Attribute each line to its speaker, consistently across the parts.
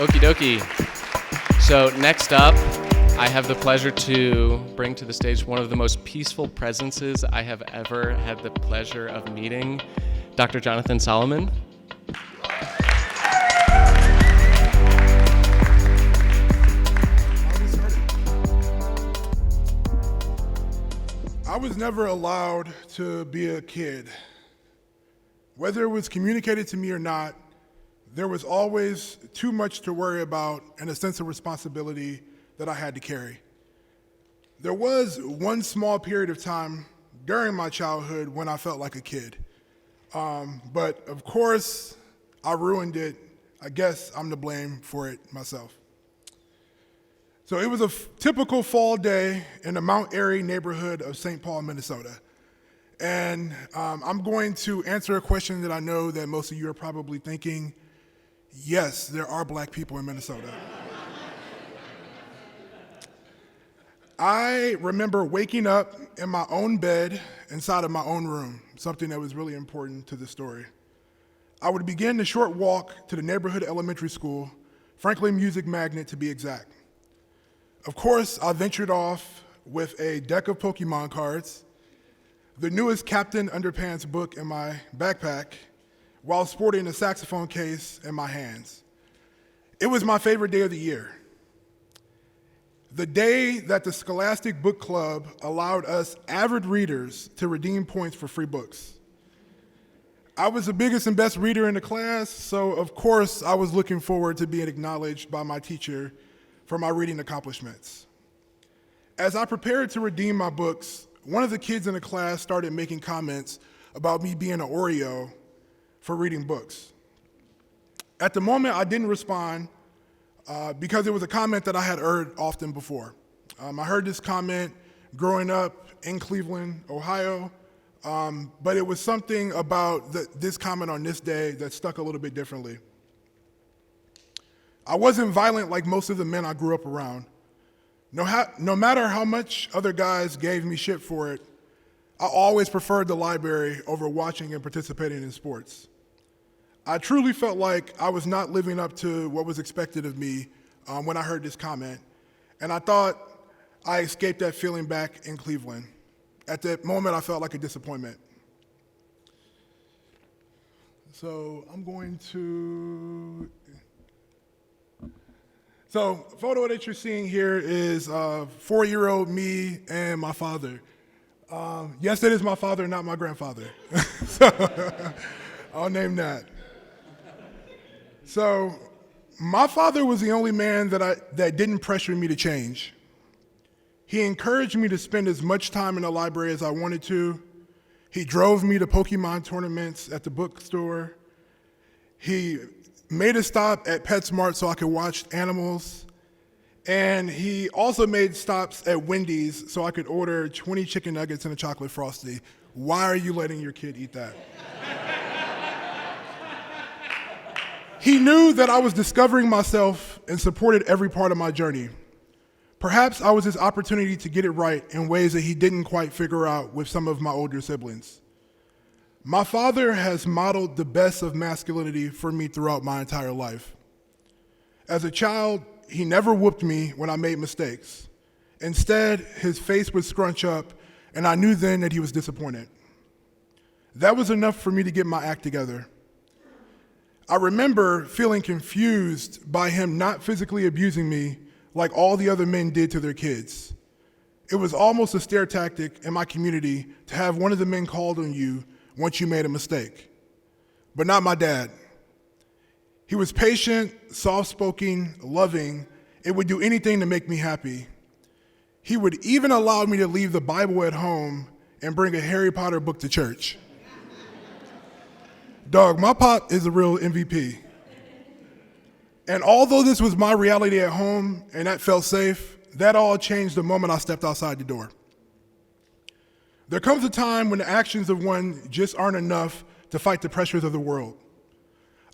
Speaker 1: Okie dokie. So next up, I have the pleasure to bring to the stage one of the most peaceful presences I have ever had the pleasure of meeting, Dr. Jonathan Solomon.
Speaker 2: I was never allowed to be a kid. Whether it was communicated to me or not, there was always too much to worry about and a sense of responsibility that I had to carry. There was one small period of time during my childhood when I felt like a kid. But of course, I ruined it. I guess I'm to blame for it myself. So it was a typical fall day in the Mount Airy neighborhood of St. Paul, Minnesota. And I'm going to answer a question that I know that most of you are probably thinking, yes, there are black people in Minnesota. I remember waking up in my own bed inside of my own room, something that was really important to the story. I would begin the short walk to the neighborhood elementary school, Franklin Music Magnet to be exact. Of course, I ventured off with a deck of Pokemon cards, the newest Captain Underpants book in my backpack, while sporting a saxophone case in my hands. It was my favorite day of the year. The day that the Scholastic Book Club allowed us avid readers to redeem points for free books. I was the biggest and best reader in the class, so of course I was looking forward to being acknowledged by my teacher for my reading accomplishments. As I prepared to redeem my books, one of the kids in the class started making comments about me being an Oreo for reading books. At the moment, I didn't respond because it was a comment that I had heard often before. I heard this comment growing up in Cleveland, Ohio, but it was something about this comment on this day that stuck a little bit differently. I wasn't violent like most of the men I grew up around. No matter how much other guys gave me shit for it, I always preferred the library over watching and participating in sports. I truly felt like I was not living up to what was expected of me when I heard this comment, and I thought I escaped that feeling back in Cleveland. At that moment, I felt like a disappointment. So photo that you're seeing here is 4-year-old me and my father. Yes, it is my father, not my grandfather. So I'll name that. So my father was the only man that didn't pressure me to change. He encouraged me to spend as much time in the library as I wanted to. He drove me to Pokemon tournaments at the bookstore. He made a stop at PetSmart so I could watch animals. And he also made stops at Wendy's so I could order 20 chicken nuggets and a chocolate Frosty. Why are you letting your kid eat that? He knew that I was discovering myself and supported every part of my journey. Perhaps I was his opportunity to get it right in ways that he didn't quite figure out with some of my older siblings. My father has modeled the best of masculinity for me throughout my entire life. As a child, he never whooped me when I made mistakes. Instead, his face would scrunch up, and I knew then that he was disappointed. That was enough for me to get my act together. I remember feeling confused by him not physically abusing me like all the other men did to their kids. It was almost a stare tactic in my community to have one of the men called on you once you made a mistake, but not my dad. He was patient, soft-spoken, loving, and would do anything to make me happy. He would even allow me to leave the Bible at home and bring a Harry Potter book to church. Dog, my pop is a real MVP. And although this was my reality at home and that felt safe, that all changed the moment I stepped outside the door. There comes a time when the actions of one just aren't enough to fight the pressures of the world.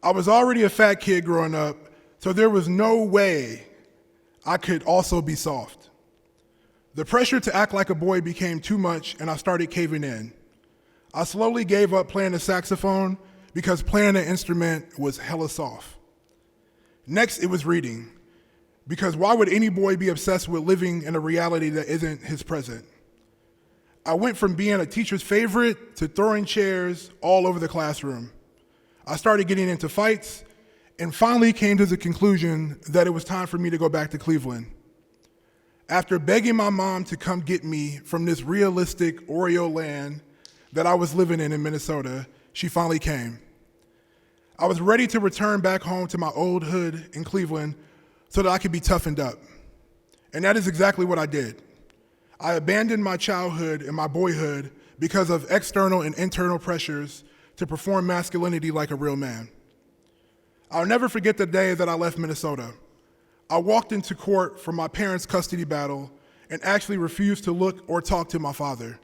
Speaker 2: I was already a fat kid growing up, so there was no way I could also be soft. The pressure to act like a boy became too much, and I started caving in. I slowly gave up playing the saxophone because playing the instrument was hella soft. Next, it was reading, because why would any boy be obsessed with living in a reality that isn't his present? I went from being a teacher's favorite to throwing chairs all over the classroom. I started getting into fights and finally came to the conclusion that it was time for me to go back to Cleveland. After begging my mom to come get me from this realistic Oreo land that I was living in Minnesota, she finally came. I was ready to return back home to my old hood in Cleveland so that I could be toughened up. And that is exactly what I did. I abandoned my childhood and my boyhood because of external and internal pressures to perform masculinity like a real man. I'll never forget the day that I left Minnesota. I walked into court for my parents' custody battle and actually refused to look or talk to my father.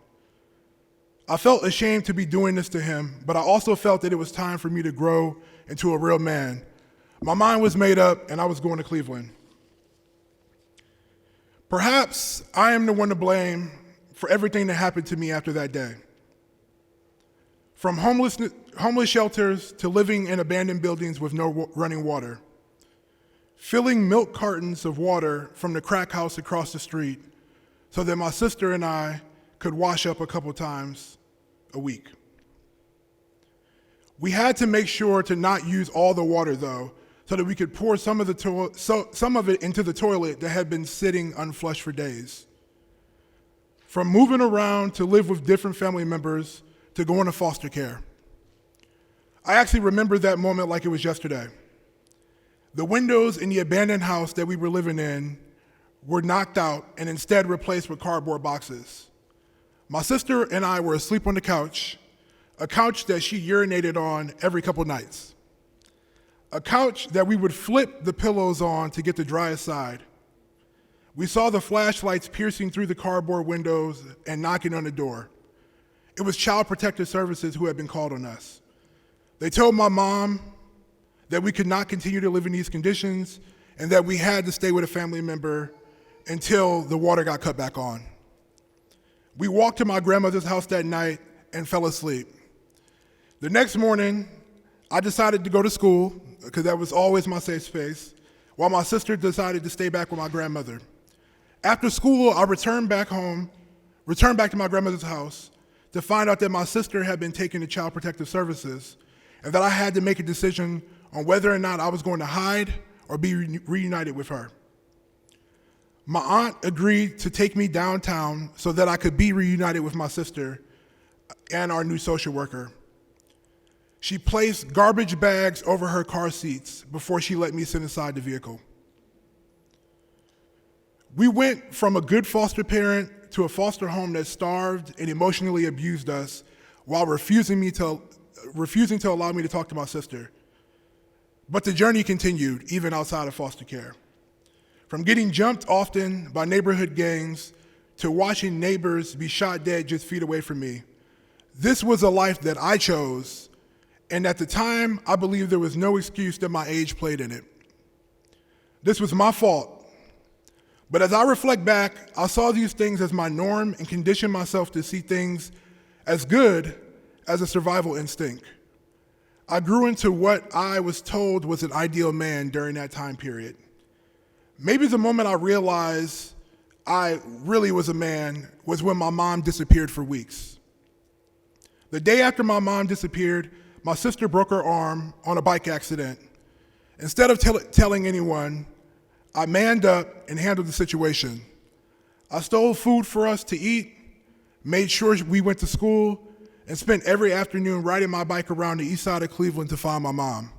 Speaker 2: I felt ashamed to be doing this to him, but I also felt that it was time for me to grow into a real man. My mind was made up and I was going to Cleveland. Perhaps I am the one to blame for everything that happened to me after that day. From homeless shelters to living in abandoned buildings with no running water. Filling milk cartons of water from the crack house across the street so that my sister and I could wash up a couple times a week. We had to make sure to not use all the water though, so that we could pour some of it into the toilet that had been sitting unflushed for days. From moving around to live with different family members to going to foster care. I actually remember that moment like it was yesterday. The windows in the abandoned house that we were living in were knocked out and instead replaced with cardboard boxes. My sister and I were asleep on the couch, a couch that she urinated on every couple nights. A couch that we would flip the pillows on to get the driest side. We saw the flashlights piercing through the cardboard windows and knocking on the door. It was Child Protective Services who had been called on us. They told my mom that we could not continue to live in these conditions and that we had to stay with a family member until the water got cut back on. We walked to my grandmother's house that night and fell asleep. The next morning, I decided to go to school because that was always my safe space, while my sister decided to stay back with my grandmother. After school, I returned back to my grandmother's house to find out that my sister had been taken to Child Protective Services and that I had to make a decision on whether or not I was going to hide or be reunited with her. My aunt agreed to take me downtown so that I could be reunited with my sister and our new social worker. She placed garbage bags over her car seats before she let me sit inside the vehicle. We went from a good foster parent to a foster home that starved and emotionally abused us while refusing to allow me to talk to my sister. But the journey continued, even outside of foster care. From getting jumped often by neighborhood gangs to watching neighbors be shot dead just feet away from me. This was a life that I chose, and at the time, I believed there was no excuse that my age played in it. This was my fault. But as I reflect back, I saw these things as my norm and conditioned myself to see things as good as a survival instinct. I grew into what I was told was an ideal man during that time period. Maybe the moment I realized I really was a man was when my mom disappeared for weeks. The day after my mom disappeared, my sister broke her arm on a bike accident. Instead of telling anyone, I manned up and handled the situation. I stole food for us to eat, made sure we went to school, and spent every afternoon riding my bike around the east side of Cleveland to find my mom.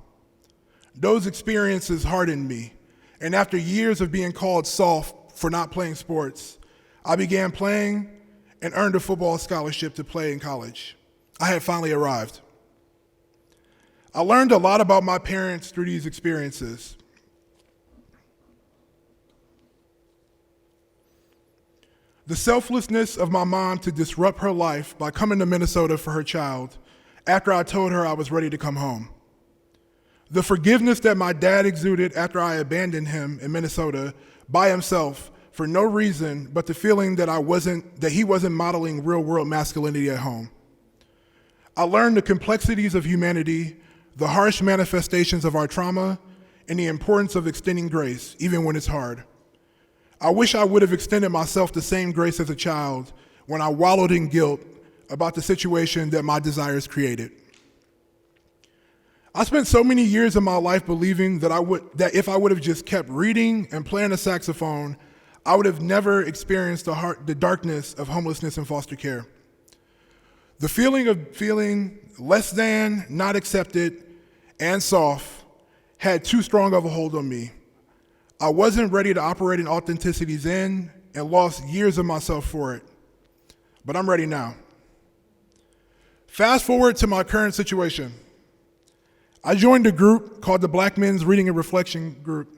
Speaker 2: Those experiences hardened me, and after years of being called soft for not playing sports, I began playing and earned a football scholarship to play in college. I had finally arrived. I learned a lot about my parents through these experiences. The selflessness of my mom to disrupt her life by coming to Minnesota for her child after I told her I was ready to come home. The forgiveness that my dad exuded after I abandoned him in Minnesota by himself for no reason but the feeling that he wasn't modeling real-world masculinity at home. I learned the complexities of humanity, the harsh manifestations of our trauma, and the importance of extending grace, even when it's hard. I wish I would have extended myself the same grace as a child when I wallowed in guilt about the situation that my desires created. I spent so many years of my life believing that if I would have just kept reading and playing the saxophone, I would have never experienced the darkness of homelessness and foster care. The feeling of feeling less than, not accepted, and soft had too strong of a hold on me. I wasn't ready to operate in authenticity then and lost years of myself for it. But I'm ready now. Fast forward to my current situation. I joined a group called the Black Men's Reading and Reflection Group,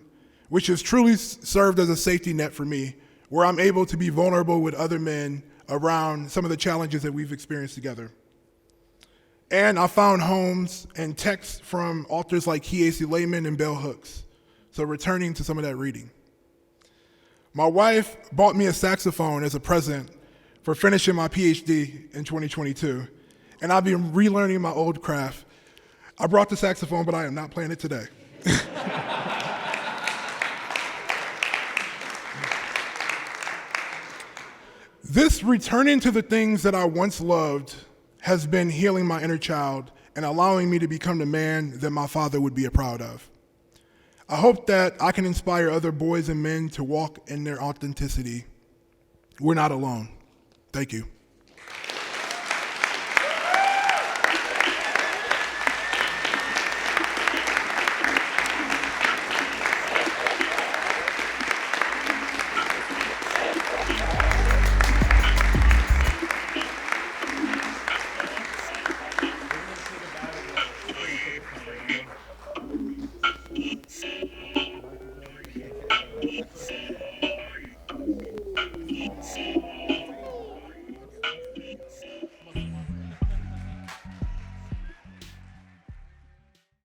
Speaker 2: which has truly served as a safety net for me, where I'm able to be vulnerable with other men around some of the challenges that we've experienced together. And I found homes and texts from authors like Kiesi Layman and Bell Hooks, so returning to some of that reading. My wife bought me a saxophone as a present for finishing my PhD in 2022, and I've been relearning my old craft. I brought the saxophone, but I am not playing it today. This returning to the things that I once loved has been healing my inner child and allowing me to become the man that my father would be proud of. I hope that I can inspire other boys and men to walk in their authenticity. We're not alone. Thank you.